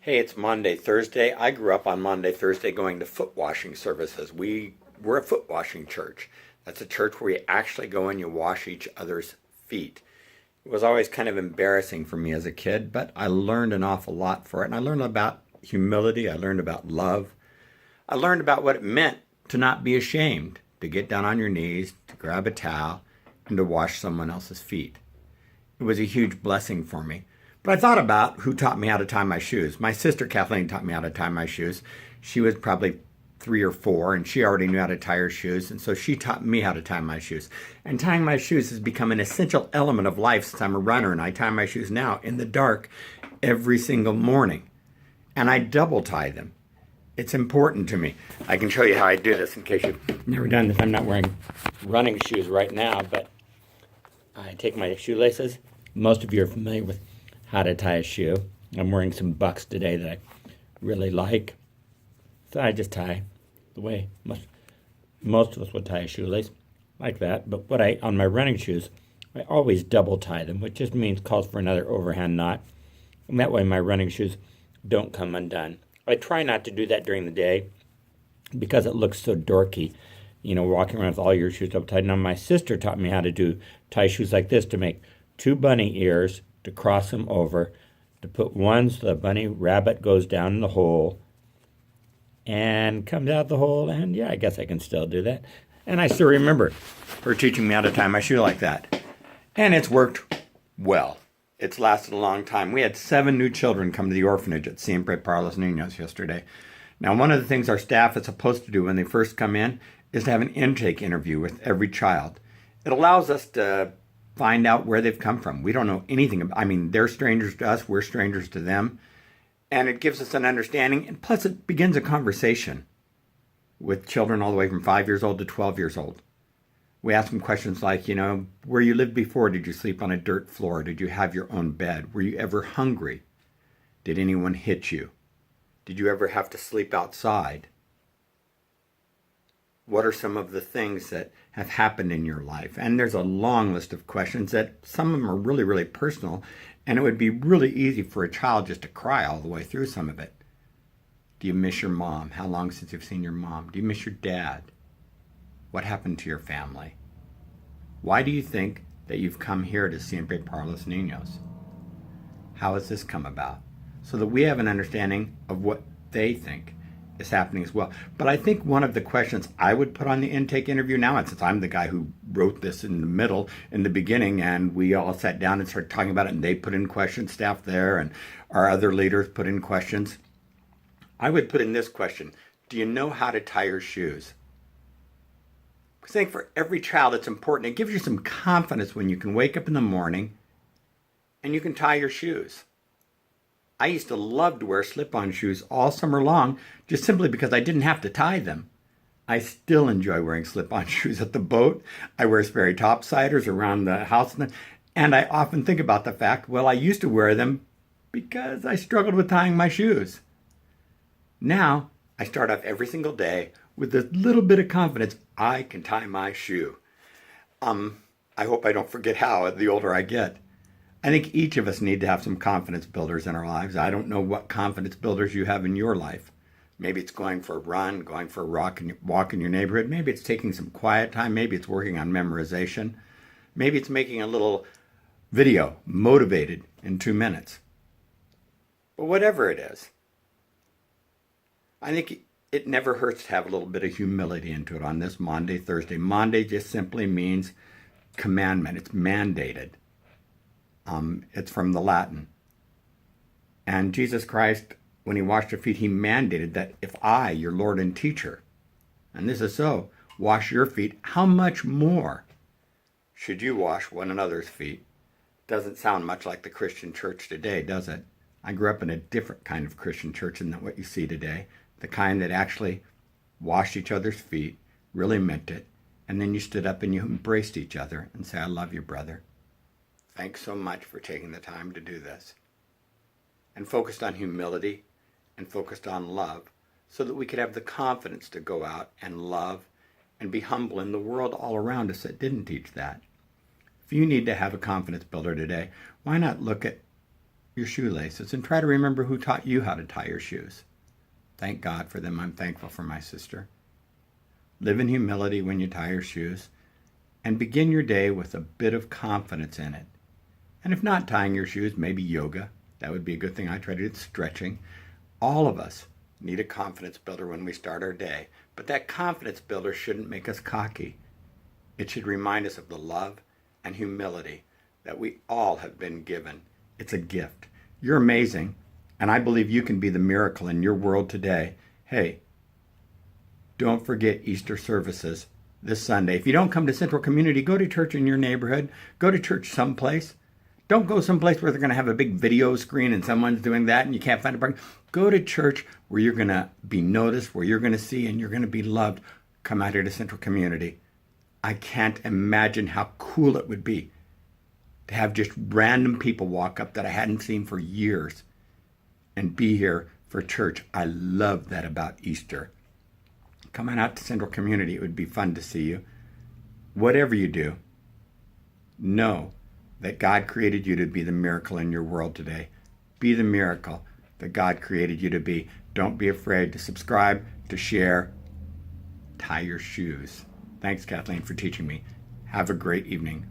Hey, it's Monday, Thursday. I grew up on Monday, Thursday going to foot washing services. We're a foot washing church. That's a church where you actually go and you wash each other's feet. It was always kind of embarrassing for me as a kid, but I learned an awful lot for it. And I learned about humility. I learned about love. I learned about what it meant to not be ashamed, to get down on your knees, to grab a towel, and to wash someone else's feet. It was a huge blessing for me. But I thought about who taught me how to tie my shoes. My sister Kathleen taught me how to tie my shoes. She was probably 3 or 4, and she already knew how to tie her shoes, and so she taught me how to tie my shoes. And tying my shoes has become an essential element of life since I'm a runner, and I tie my shoes now in the dark every single morning. And I double tie them. It's important to me. I can show you how I do this in case you've never done this. I'm not wearing running shoes right now, but I take my shoelaces. Most of you are familiar with how to tie a shoe. I'm wearing some Bucks today that I really like. So I just tie the way most of us would tie a shoelace, like that. But on my running shoes, I always double tie them, which just means calls for another overhand knot. And that way my running shoes don't come undone. I try not to do that during the day because it looks so dorky, walking around with all your shoes up tight. Now my sister taught me how to tie shoes like this, to make 2 bunny ears, to cross them over, to put one so the bunny rabbit goes down in the hole and comes out the hole, and yeah, I guess I can still do that. And I still remember her teaching me how to tie my shoe like that. And it's worked well. It's lasted a long time. We had 7 new children come to the orphanage at Siempre para los Niños yesterday. Now, one of the things our staff is supposed to do when they first come in is to have an intake interview with every child. It allows us to find out where they've come from. We don't know anything about, they're strangers to us, we're strangers to them. And it gives us an understanding, and plus it begins a conversation with children all the way from 5 years old to 12 years old. We ask them questions like, where you lived before, did you sleep on a dirt floor? Did you have your own bed? Were you ever hungry? Did anyone hit you? Did you ever have to sleep outside? What are some of the things that have happened in your life? And there's a long list of questions that some of them are really, really personal, and it would be really easy for a child just to cry all the way through some of it. Do you miss your mom? How long since you've seen your mom? Do you miss your dad? What happened to your family? Why do you think that you've come here to Siempre para los Niños? How has this come about? So that we have an understanding of what they think is happening as well. But I think one of the questions I would put on the intake interview now, and since I'm the guy who wrote this in the beginning, and we all sat down and started talking about it, and they put in questions, staff there, and our other leaders put in questions, I would put in this question: do you know how to tie your shoes? Because I think for every child it's important. It gives you some confidence when you can wake up in the morning and you can tie your shoes. I used to love to wear slip-on shoes all summer long just simply because I didn't have to tie them. I still enjoy wearing slip-on shoes at the boat. I wear Sperry topsiders around the house. And I often think about the fact, I used to wear them because I struggled with tying my shoes. Now, I start off every single day with a little bit of confidence. I can tie my shoe. I hope I don't forget how the older I get. I think each of us need to have some confidence builders in our lives. I don't know what confidence builders you have in your life. Maybe it's going for a run, going for a walk in your neighborhood. Maybe it's taking some quiet time. Maybe it's working on memorization. Maybe it's making a little video motivated in 2 minutes. But whatever it is, I think it never hurts to have a little bit of humility into it on this Monday, Thursday. Monday just simply means commandment. It's mandated. It's from the Latin. And Jesus Christ, when he washed your feet, he mandated that if I, your Lord and teacher, and this is so, wash your feet, how much more should you wash one another's feet? Doesn't sound much like the Christian church today, does it? I grew up in a different kind of Christian church than what you see today. The kind that actually washed each other's feet, really meant it, and then you stood up and you embraced each other and said, I love you, brother. Thanks so much for taking the time to do this. And focused on humility and focused on love so that we could have the confidence to go out and love and be humble in the world all around us that didn't teach that. If you need to have a confidence builder today, why not look at your shoelaces and try to remember who taught you how to tie your shoes. Thank God for them. I'm thankful for my sister. Live in humility when you tie your shoes, and begin your day with a bit of confidence in it. And if not tying your shoes, maybe yoga. That would be a good thing. I try to do stretching. All of us need a confidence builder when we start our day. But that confidence builder shouldn't make us cocky. It should remind us of the love and humility that we all have been given. It's a gift. You're amazing, and I believe you can be the miracle in your world today. Hey, don't forget Easter services this Sunday. If you don't come to Central Community, go to church in your neighborhood. Go to church someplace. Don't go someplace where they're going to have a big video screen and someone's doing that and you can't find a parking. Go to church where you're going to be noticed, where you're going to see, and you're going to be loved. Come out here to Central Community. I can't imagine how cool it would be to have just random people walk up that I hadn't seen for years and be here for church. I love that about Easter. Come on out to Central Community. It would be fun to see you. Whatever you do, know that God created you to be the miracle in your world today. Be the miracle that God created you to be. Don't be afraid to subscribe, to share, tie your shoes. Thanks, Kathleen, for teaching me. Have a great evening.